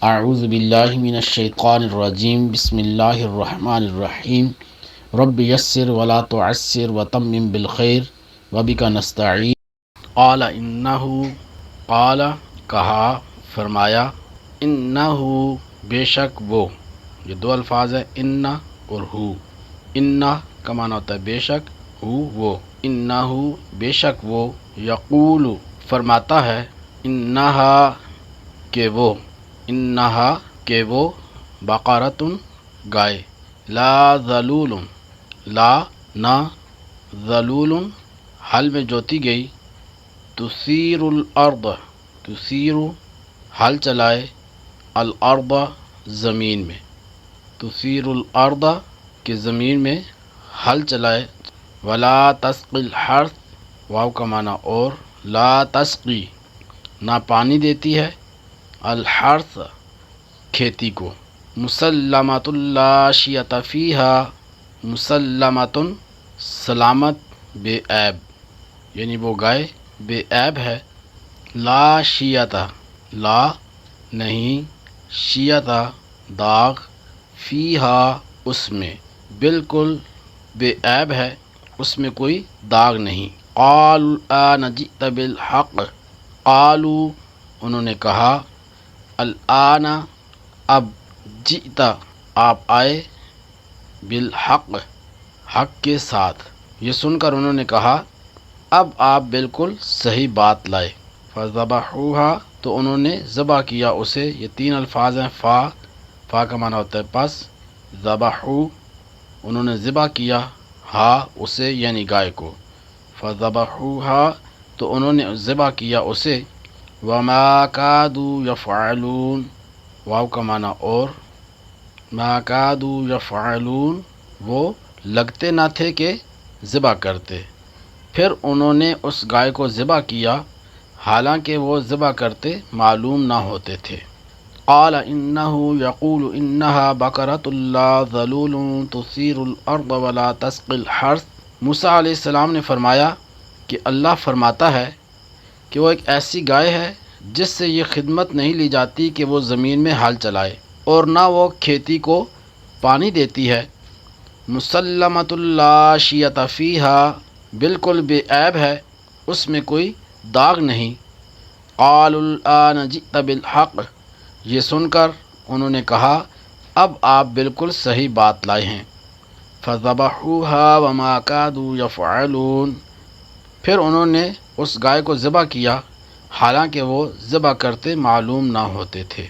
اعوذ باللہ من الشیطان الرجیم بسم اللہ الرحمن الرحیم رب یسر ولا تعسر وتمم بالخیر وبک نستعین قال انہو قال کہا فرمایا انہو بے شک وہ، یہ دو الفاظ ہیں ان اور ہو۔ ان کا معنی ہوتا ہے بے شک، ہو وہ، انہو بے شک وہ، یقول فرماتا ہے، انہا کہ وہ، انہا کہ وہ، بقرۃ گائے، لا ذلول لا نہ، ذلول حل میں جوتی گئی، تثیر الارض تثیر حل چلائے، الارض زمین میں، تثیر الارض کہ زمین میں حل چلائے، ولا تسقی الحرث واو کا معنی اور، لا تسقی نہ پانی دیتی ہے، الحرث کھیتی کو، مسلمۃ لا شیۃ فیہا مسلمۃ سلامت بے عیب، یعنی وہ گائے بے عیب ہے، لا شیۃ لا نہیں، شیۃ داغ، فیہا اس میں، بالکل بے عیب ہے، اس میں کوئی داغ نہیں۔ قالوا الآن جئت بالحق قالوا انہوں نے کہا، الآن اب، جئت آپ آئے، بالحق حق کے ساتھ، یہ سن کر انہوں نے کہا اب آپ بالکل صحیح بات لائے۔ فذبحوها تو انہوں نے ذبح کیا اسے، یہ تین الفاظ ہیں، فا کا معنی ہوتا ہے پس، ذبحو انہوں نے ذبح کیا، ہا اسے یعنی گائے کو، فذبحوها تو انہوں نے ذبح کیا اسے، وما کادوا یفعلون واو کا معنی اور، ما کادوا یفعلون وہ لگتے نہ تھے کہ ذبح کرتے، پھر انہوں نے اس گائے کو ذبح کیا حالانکہ وہ ذبح کرتے معلوم نہ ہوتے تھے۔ قال انه يقول انها بقرة لا ذلول تثير الارض ولا تسقي الحرث، موسیٰ علیہ السلام نے فرمایا کہ اللہ فرماتا ہے کہ وہ ایک ایسی گائے ہے جس سے یہ خدمت نہیں لی جاتی کہ وہ زمین میں ہل چلائے، اور نہ وہ کھیتی کو پانی دیتی ہے، مسلمۃ لا شیۃ فیہا بالکل بے عیب ہے، اس میں کوئی داغ نہیں۔ قالوا الآن جئت بالحق یہ سن کر انہوں نے کہا اب آپ بالکل صحیح بات لائے ہیں۔ فذبحوها وما كادوا يفعلون پھر انہوں نے اس گائے کو ذبح کیا حالانکہ وہ ذبح کرتے معلوم نہ ہوتے تھے۔